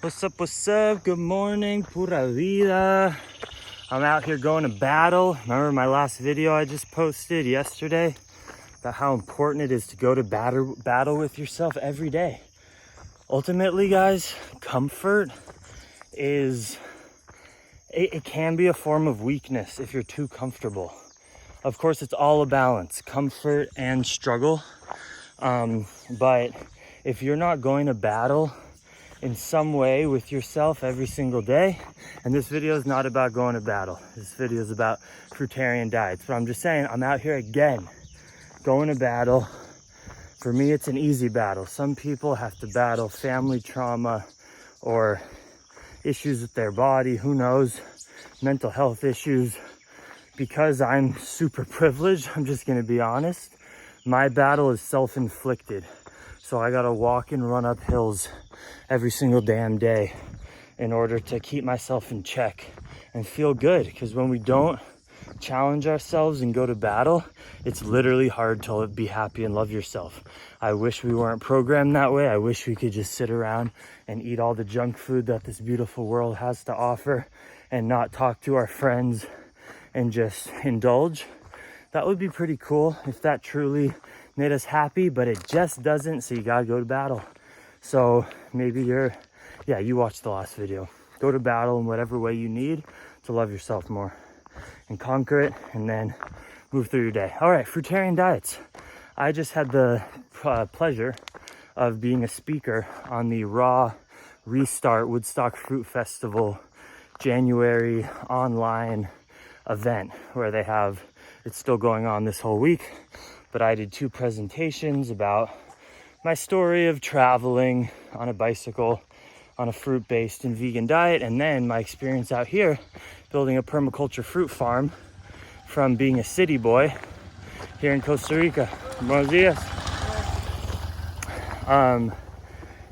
What's up, what's up? Good morning, pura vida. I'm out here going to battle. Remember my last video I just posted yesterday about how important it is to go to battle with yourself every day. Ultimately, guys, comfort is, it can be a form of weakness if you're too comfortable. Of course, it's all a balance, comfort and struggle. But if you're not going to battle in some way with yourself every single day, and this video is not about going to battle, this video is about Fruitarian Diets, but I'm just saying I'm out here again going to battle. For me, it's an easy battle. Some people have to battle family trauma or issues with their body, who knows, mental health issues. Because I'm super privileged, I'm just gonna be honest, my battle is self-inflicted. So I gotta walk and run up hills every single damn day in order to keep myself in check and feel good. Because when we don't challenge ourselves and go to battle, it's literally hard to be happy and love yourself. I wish we weren't programmed that way. I wish we could just sit around and eat all the junk food that this beautiful world has to offer and not talk to our friends and just indulge. That would be pretty cool if that truly made us happy, but it just doesn't, so you gotta go to battle. So maybe you watched the last video. Go to battle in whatever way you need to love yourself more and conquer it, and then move through your day. All right, Fruitarian Diets. I just had the pleasure of being a speaker on the Raw Restart Woodstock Fruit Festival January online event where they have, it's still going on this whole week, but I did 2 presentations about my story of traveling on a bicycle on a fruit-based and vegan diet, and then my experience out here building a permaculture fruit farm from being a city boy here in Costa Rica. Buenos dias.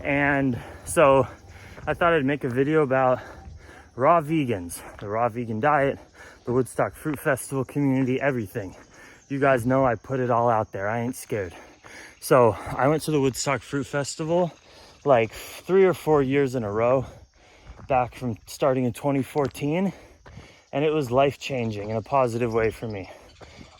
And so I thought I'd make a video about raw vegans, the raw vegan diet, the Woodstock Fruit Festival community, everything. You guys know I put it all out there. I ain't scared. So I went to the Woodstock Fruit Festival like 3 or 4 years in a row, back from starting in 2014, and it was life-changing in a positive way for me.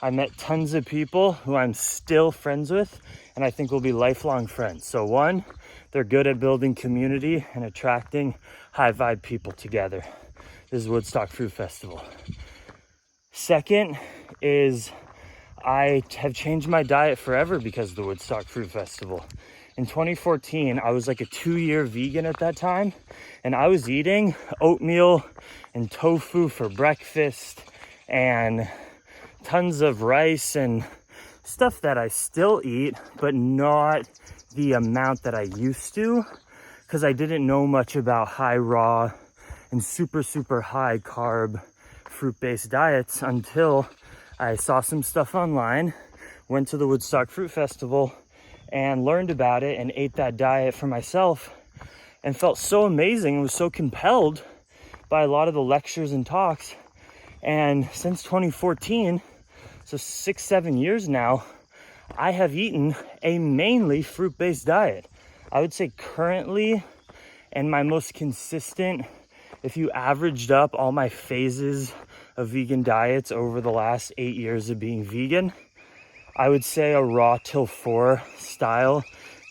I met tons of people who I'm still friends with, and I think we'll be lifelong friends. So 1, they're good at building community and attracting high-vibe people together. This is Woodstock Fruit Festival. 2nd is I have changed my diet forever because of the Woodstock Fruit Festival. In 2014, I was like a 2-year vegan at that time, and I was eating oatmeal and tofu for breakfast and tons of rice and stuff that I still eat, but not the amount that I used to, because I didn't know much about high raw and super high carb fruit-based diets until I saw some stuff online, went to the Woodstock Fruit Festival and learned about it and ate that diet for myself and felt so amazing and was so compelled by a lot of the lectures and talks. And since 2014, so 6-7 years now, I have eaten a mainly fruit-based diet. I would say currently, and my most consistent, if you averaged up all my phases of vegan diets over the last 8 years of being vegan, I would say a raw till 4 style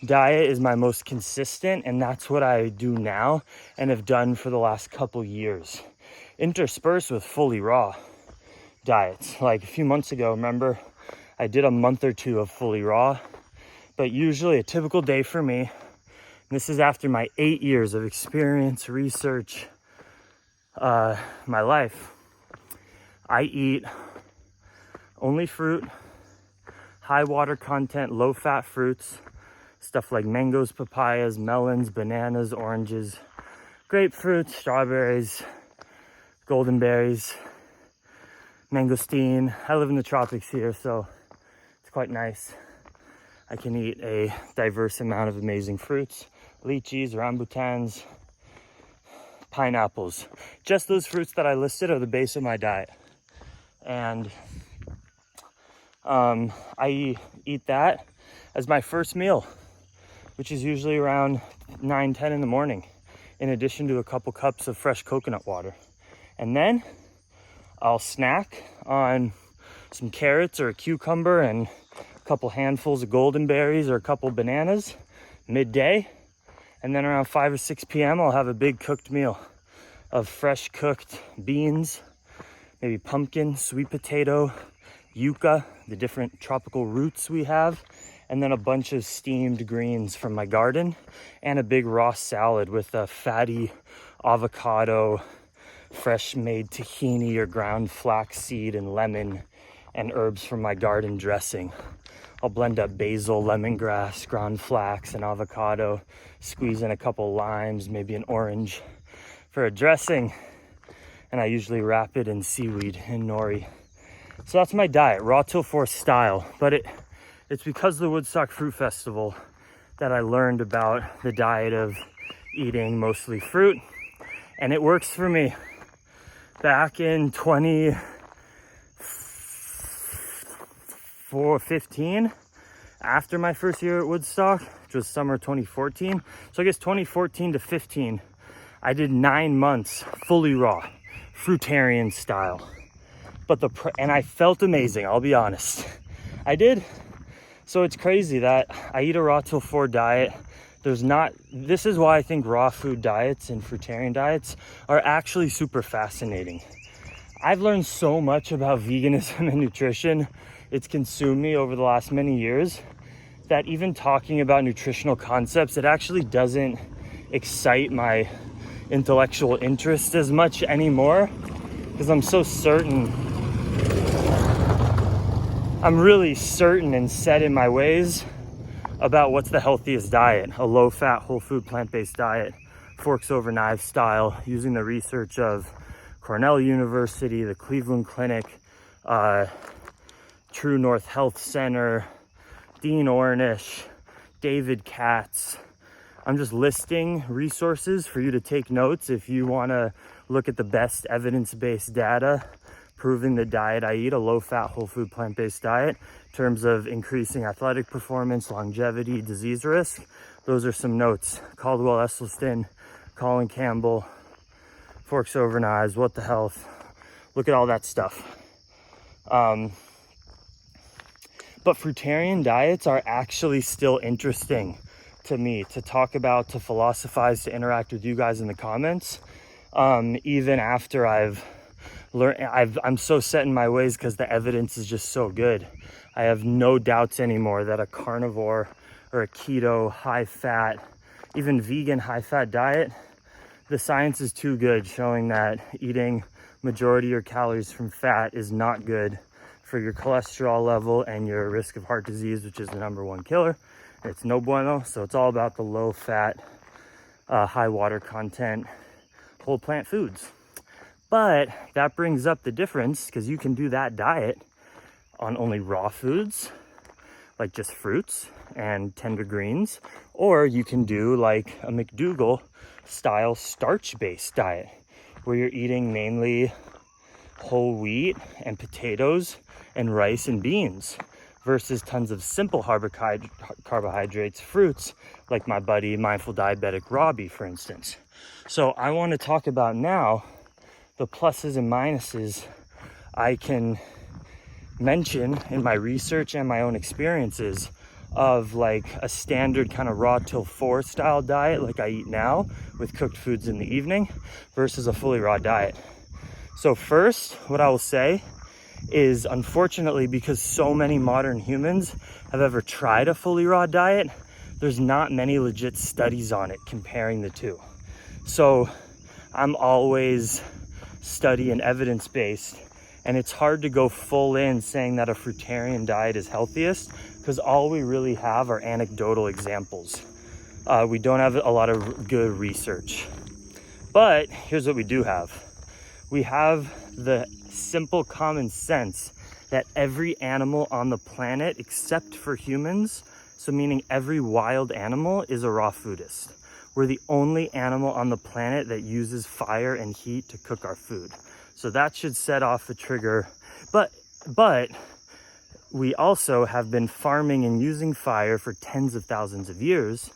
diet is my most consistent, and that's what I do now and have done for the last couple years, interspersed with fully raw diets. Like a few months ago, remember, I did a month or 2 of fully raw, but usually a typical day for me, and this is after my 8 years of experience, research, my life, I eat only fruit, high water content, low fat fruits, stuff like mangoes, papayas, melons, bananas, oranges, grapefruit, strawberries, golden berries, mangosteen. I live in the tropics here, so it's quite nice. I can eat a diverse amount of amazing fruits, lychees, rambutans, pineapples. Just those fruits that I listed are the base of my diet. And I eat that as my first meal, which is usually around 9-10 in the morning in addition to a couple cups of fresh coconut water. And then I'll snack on some carrots or a cucumber and a couple handfuls of golden berries or a couple bananas midday. And then around 5 or 6 p.m. I'll have a big cooked meal of fresh cooked beans, maybe pumpkin, sweet potato, yucca, the different tropical roots we have, and then a bunch of steamed greens from my garden, and a big raw salad with a fatty avocado, fresh made tahini or ground flaxseed and lemon, and herbs from my garden dressing. I'll blend up basil, lemongrass, ground flax, and avocado, squeeze in a couple limes, maybe an orange for a dressing, and I usually wrap it in seaweed and nori. So that's my diet, raw till force style. But it's because of the Woodstock Fruit Festival that I learned about the diet of eating mostly fruit, and it works for me. Back in 2015, after my first year at Woodstock, which was summer 2014, so I guess 2014 to 15, I did 9 months fully raw, fruitarian style. And I felt amazing, I'll be honest. I did. So it's crazy that I eat a raw till 4 diet. This is why I think raw food diets and fruitarian diets are actually super fascinating. I've learned so much about veganism and nutrition. It's consumed me over the last many years that even talking about nutritional concepts, it actually doesn't excite my intellectual interest as much anymore, because I'm so certain. I'm really certain and set in my ways about what's the healthiest diet. A low-fat, whole food, plant-based diet, forks over knives style, using the research of Cornell University, the Cleveland Clinic, True North Health Center, Dean Ornish, David Katz. I'm just listing resources for you to take notes if you want to look at the best evidence-based data proving the diet I eat, a low-fat, whole food, plant-based diet, in terms of increasing athletic performance, longevity, disease risk. Those are some notes. Caldwell Esselstyn, Colin Campbell, Forks Over Knives, What the Health. Look at all that stuff. But fruitarian diets are actually still interesting to me to talk about, to philosophize, to interact with you guys in the comments. Even after I've learned, I'm so set in my ways because the evidence is just so good. I have no doubts anymore that a carnivore or a keto, high fat, even vegan high fat diet, the science is too good, showing that eating majority of your calories from fat is not good for your cholesterol level and your risk of heart disease, which is the #1 killer. It's no bueno. So it's all about the low fat, high water content, whole plant foods. But that brings up the difference, because you can do that diet on only raw foods, like just fruits and tender greens, or you can do like a McDougall style starch-based diet, where you're eating mainly whole wheat and potatoes and rice and beans, versus tons of simple carbohydrates, fruits, like my buddy Mindful Diabetic Robbie, for instance. So I want to talk about now the pluses and minuses I can mention in my research and my own experiences of like a standard kind of raw till 4 style diet like I eat now with cooked foods in the evening versus a fully raw diet. So first, what I will say is, unfortunately, because so many modern humans have ever tried a fully raw diet, there's not many legit studies on it comparing the two. So I'm always study and evidence-based, and it's hard to go full in saying that a fruitarian diet is healthiest, because all we really have are anecdotal examples. We don't have a lot of good research. But here's what we do have. We have the simple common sense that every animal on the planet except for humans, so meaning every wild animal, is a raw foodist. We're the only animal on the planet that uses fire and heat to cook our food. So that should set off the trigger. But we also have been farming and using fire for tens of thousands of years.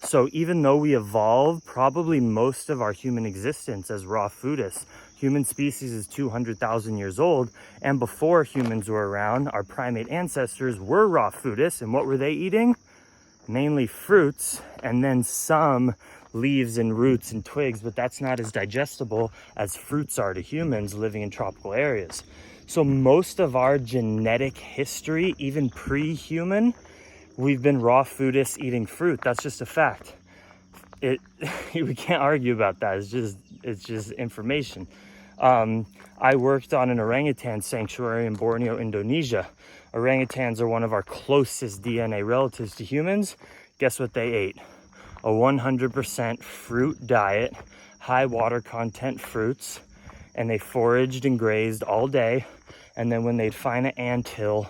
So even though we evolved probably most of our human existence as raw foodists, human species is 200,000 years old, and before humans were around, our primate ancestors were raw foodists, and what were they eating? Mainly fruits, and then some leaves and roots and twigs, but that's not as digestible as fruits are to humans living in tropical areas. So most of our genetic history, even pre-human, we've been raw foodists eating fruit. That's just a fact. We can't argue about that. It's just information. I worked on an orangutan sanctuary in Borneo, Indonesia. Orangutans are one of our closest DNA relatives to humans. Guess what they ate? A 100% fruit diet, high water content fruits, and they foraged and grazed all day. And then when they'd find an anthill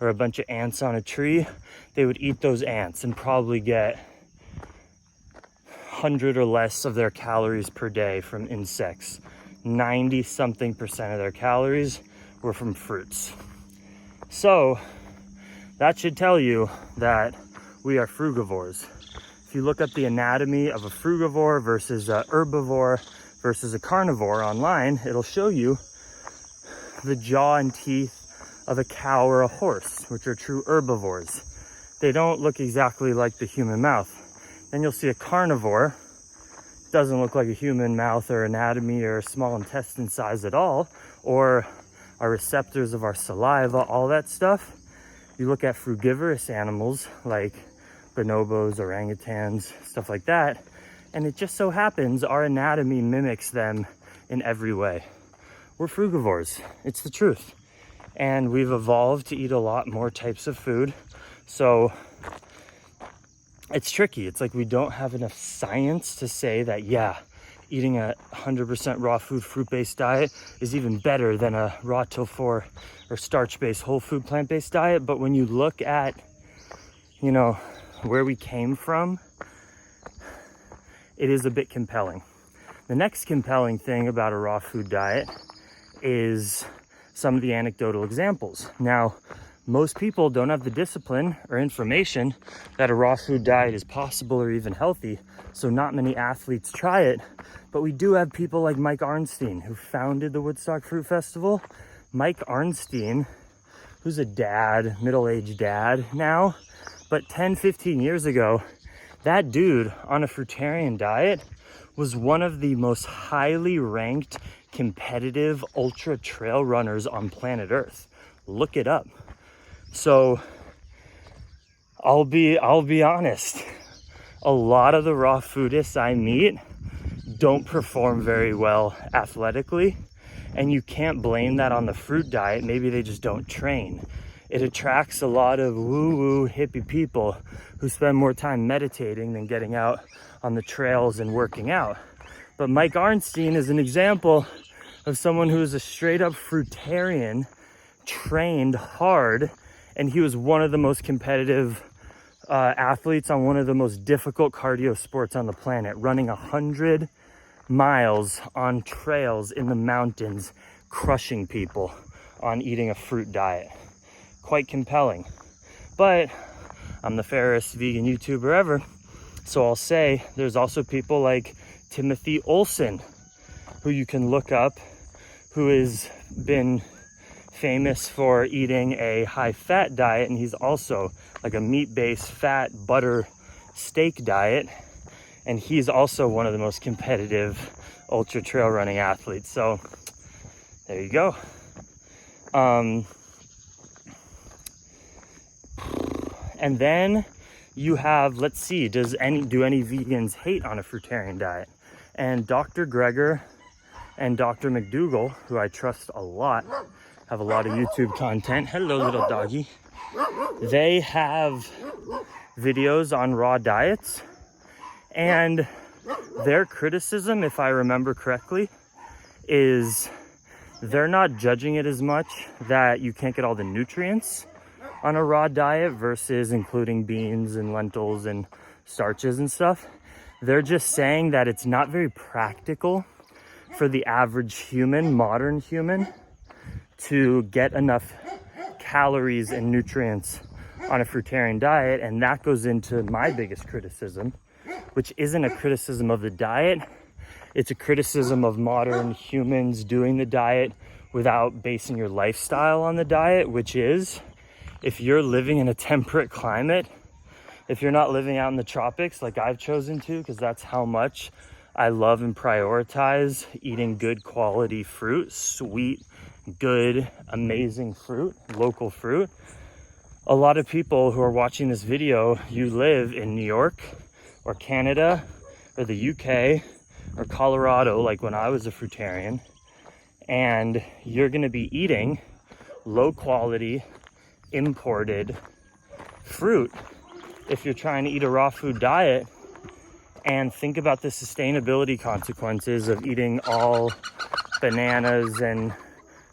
or a bunch of ants on a tree, they would eat those ants and probably get 100 or less of their calories per day from insects. 90-something% of their calories were from fruits. So that should tell you that we are frugivores. If you look up the anatomy of a frugivore versus a herbivore versus a carnivore online, it'll show you the jaw and teeth of a cow or a horse, which are true herbivores. They don't look exactly like the human mouth. Then you'll see a carnivore. Doesn't look like a human mouth or anatomy or small intestine size at all, or our receptors of our saliva, all that stuff. You look at frugivorous animals like bonobos, orangutans, stuff like that, and it just so happens our anatomy mimics them in every way. We're frugivores. It's the truth. And we've evolved to eat a lot more types of food. So it's tricky. It's like we don't have enough science to say that, yeah, eating a 100% raw food, fruit-based diet is even better than a raw tofu or starch-based, whole food, plant-based diet. But when you look at, where we came from, it is a bit compelling. The next compelling thing about a raw food diet is some of the anecdotal examples. Now, most people don't have the discipline or information that a raw food diet is possible or even healthy, so not many athletes try it. But we do have people like Mike Arnstein, who founded the Woodstock Fruit Festival. Mike Arnstein, who's a dad, middle-aged dad now, but 10, 15 years ago, that dude on a fruitarian diet was one of the most highly ranked competitive ultra trail runners on planet Earth. Look it up. So I'll be honest, a lot of the raw foodists I meet don't perform very well athletically, and you can't blame that on the fruit diet. Maybe they just don't train. It attracts a lot of woo-woo hippie people who spend more time meditating than getting out on the trails and working out. But Mike Arnstein is an example of someone who is a straight up fruitarian, trained hard, and he was one of the most competitive athletes on one of the most difficult cardio sports on the planet, running 100 miles on trails in the mountains, crushing people on eating a fruit diet. Quite compelling. But I'm the fairest vegan YouTuber ever, so I'll say there's also people like Timothy Olson, who you can look up, who has been famous for eating a high-fat diet, and he's also like a meat-based fat butter steak diet, and he's also one of the most competitive ultra trail running athletes. So there you go. And then you have, let's see, do any vegans hate on a fruitarian diet? And Dr. Greger and Dr. McDougall, who I trust a lot, have a lot of YouTube content. Hello, little doggy. They have videos on raw diets, and their criticism, if I remember correctly, is they're not judging it as much that you can't get all the nutrients on a raw diet versus including beans and lentils and starches and stuff. They're just saying that it's not very practical for the average human, modern human, to get enough calories and nutrients on a fruitarian diet. And that goes into my biggest criticism, which isn't a criticism of the diet. It's a criticism of modern humans doing the diet without basing your lifestyle on the diet, which is, if you're living in a temperate climate, if you're not living out in the tropics like I've chosen to, because that's how much I love and prioritize eating good quality fruit, sweet, good, amazing fruit, local fruit. A lot of people who are watching this video, you live in New York or Canada or the UK or Colorado, like when I was a fruitarian, and you're gonna be eating low quality, imported fruit if you're trying to eat a raw food diet. And think about the sustainability consequences of eating all bananas and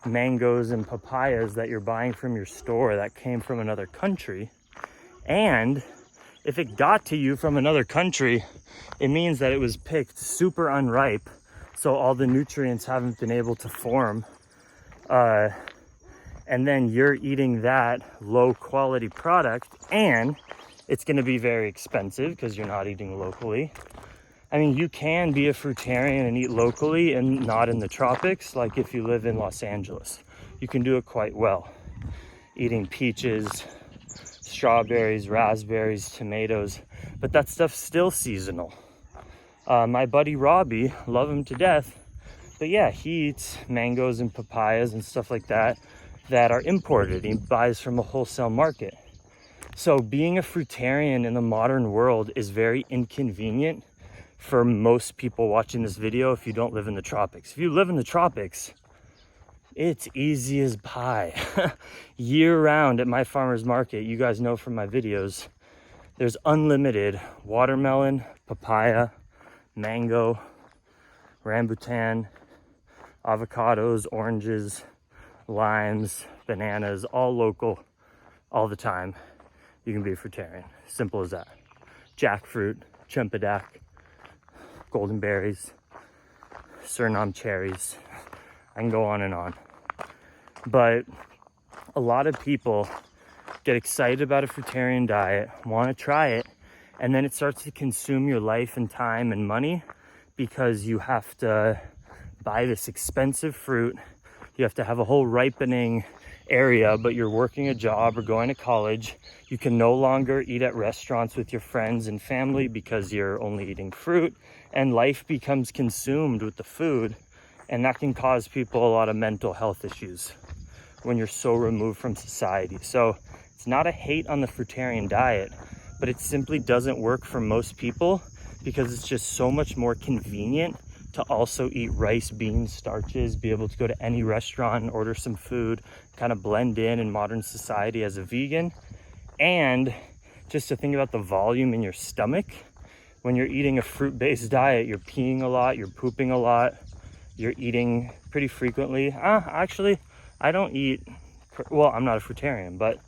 mangoes and papayas that you're buying from your store that came from another country. And if it got to you from another country, it means that it was picked super unripe, so all the nutrients haven't been able to form. And then you're eating that low quality product, and it's going to be very expensive because you're not eating locally. I mean, you can be a fruitarian and eat locally and not in the tropics. Like if you live in Los Angeles, you can do it quite well. Eating peaches, strawberries, raspberries, tomatoes, but that stuff's still seasonal. My buddy Robbie, love him to death, but yeah, he eats mangoes and papayas and stuff like that are imported. He buys from a wholesale market. So being a fruitarian in the modern world is very inconvenient for most people watching this video if you don't live in the tropics. If you live in the tropics, it's easy as pie. Year round at my farmer's market, you guys know from my videos, there's unlimited watermelon, papaya, mango, rambutan, avocados, oranges, limes, bananas, all local, all the time. You can be a fruitarian. Simple as that. Jackfruit, chempedak, golden berries, Suriname cherries. I can go on and on. But a lot of people get excited about a fruitarian diet, want to try it, and then it starts to consume your life and time and money because you have to buy this expensive fruit. You have to have a whole ripening area, but you're working a job or going to college. You can no longer eat at restaurants with your friends and family because you're only eating fruit, and life becomes consumed with the food, and that can cause people a lot of mental health issues when you're so removed from society. So it's not a hate on the fruitarian diet, but it simply doesn't work for most people because it's just so much more convenient to also eat rice, beans, starches, be able to go to any restaurant and order some food, kind of blend in modern society as a vegan. And just to think about the volume in your stomach. When you're eating a fruit-based diet, you're peeing a lot, you're pooping a lot, you're eating pretty frequently. Actually, I don't eat, well, I'm not a fruitarian, but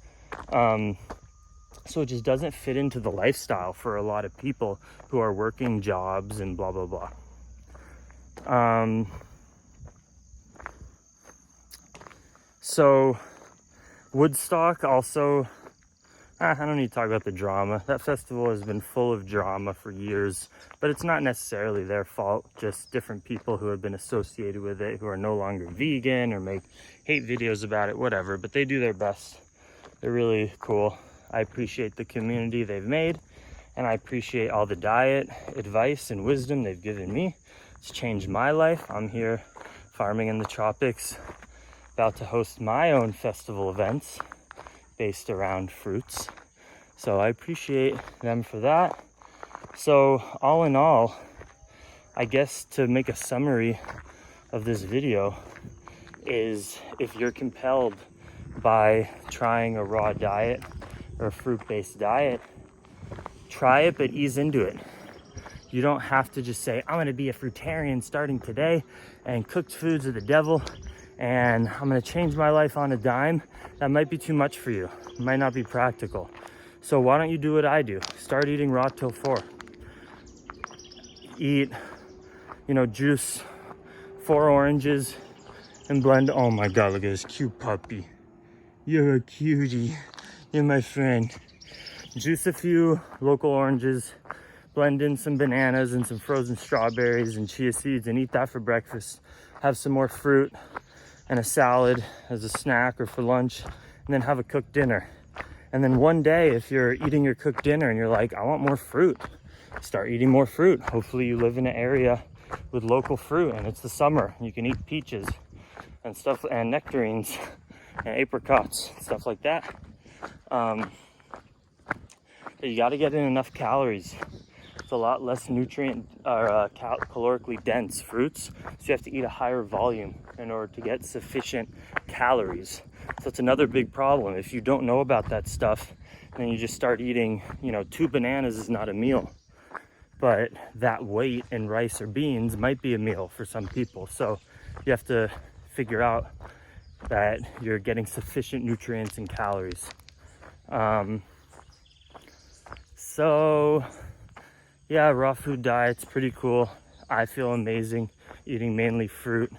so it just doesn't fit into the lifestyle for a lot of people who are working jobs and blah, blah, blah. So Woodstock also, I don't need to talk about the drama. That festival has been full of drama for years, but it's not necessarily their fault, just different people who have been associated with it, who are no longer vegan or make hate videos about it, whatever, but they do their best. They're really cool. I appreciate the community they've made, and I appreciate all the diet advice and wisdom they've given me. It's changed my life. I'm here farming in the tropics, about to host my own festival events based around fruits. So I appreciate them for that. So all in all, I guess to make a summary of this video is, if you're compelled by trying a raw diet or a fruit-based diet, try it, but ease into it. You don't have to just say, I'm gonna be a fruitarian starting today and cooked foods are the devil and I'm gonna change my life on a dime. That might be too much for you. It might not be practical. So why don't you do what I do? Start eating raw till 4. Eat, juice 4 oranges and blend. Oh my God, look at this cute puppy. You're a cutie. You're my friend. Juice a few local oranges, blend in some bananas and some frozen strawberries and chia seeds and eat that for breakfast. Have some more fruit and a salad as a snack or for lunch, and then have a cooked dinner. And then one day, if you're eating your cooked dinner and you're like, I want more fruit, start eating more fruit. Hopefully you live in an area with local fruit and it's the summer. You can eat peaches and stuff, and nectarines and apricots, stuff like that. You got to get in enough calories. It's a lot less nutrient or calorically dense fruits, so you have to eat a higher volume in order to get sufficient calories. So it's another big problem. If you don't know about that stuff, then you just start eating, 2 bananas is not a meal, but that weight in rice or beans might be a meal for some people. So you have to figure out that you're getting sufficient nutrients and calories. So yeah, raw food diet's pretty cool. I feel amazing eating mainly fruit.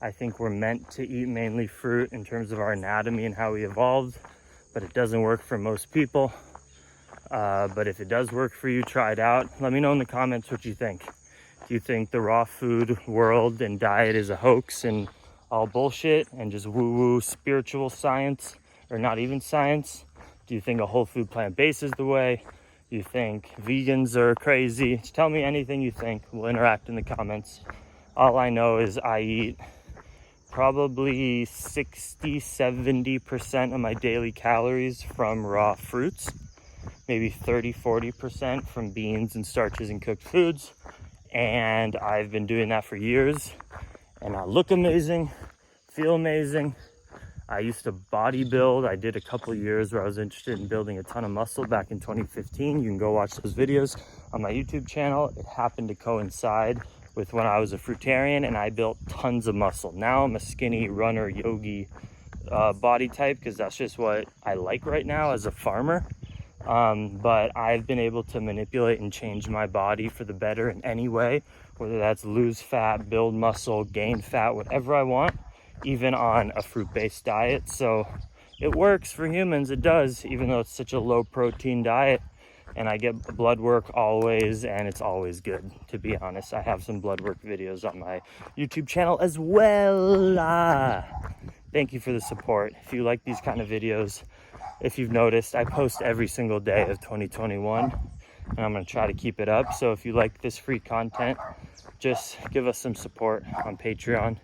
I think we're meant to eat mainly fruit in terms of our anatomy and how we evolved, but it doesn't work for most people. But if it does work for you, try it out. Let me know in the comments what you think. Do you think the raw food world and diet is a hoax and all bullshit and just woo-woo spiritual science, or not even science? Do you think a whole food plant-based is the way? Do you think vegans are crazy? Just tell me anything you think. We'll interact in the comments. All I know is I eat probably 60-70% of my daily calories from raw fruits, maybe 30-40% from beans and starches and cooked foods. And I've been doing that for years, and I look amazing, feel amazing. I used to bodybuild. I did a couple years where I was interested in building a ton of muscle back in 2015. You can go watch those videos on my YouTube channel. It happened to coincide with when I was a fruitarian and I built tons of muscle. Now I'm a skinny runner, yogi body type because that's just what I like right now as a farmer. But I've been able to manipulate and change my body for the better in any way, whether that's lose fat, build muscle, gain fat, whatever I want, even on a fruit-based diet. So it works for humans, it does, even though it's such a low protein diet. And I get blood work always, and it's always good, to be honest. I have some blood work videos on my YouTube channel as well. Thank you for the support. If you like these kind of videos, if you've noticed, I post every single day of 2021, and I'm going to try to keep it up. So if you like this free content, just give us some support on Patreon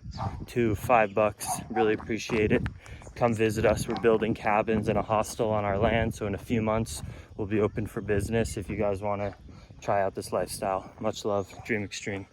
to $5. Really appreciate it. Come visit us. We're building cabins and a hostel on our land, so in a few months we'll be open for business if you guys want to try out this lifestyle. Much love. Dream Extreme.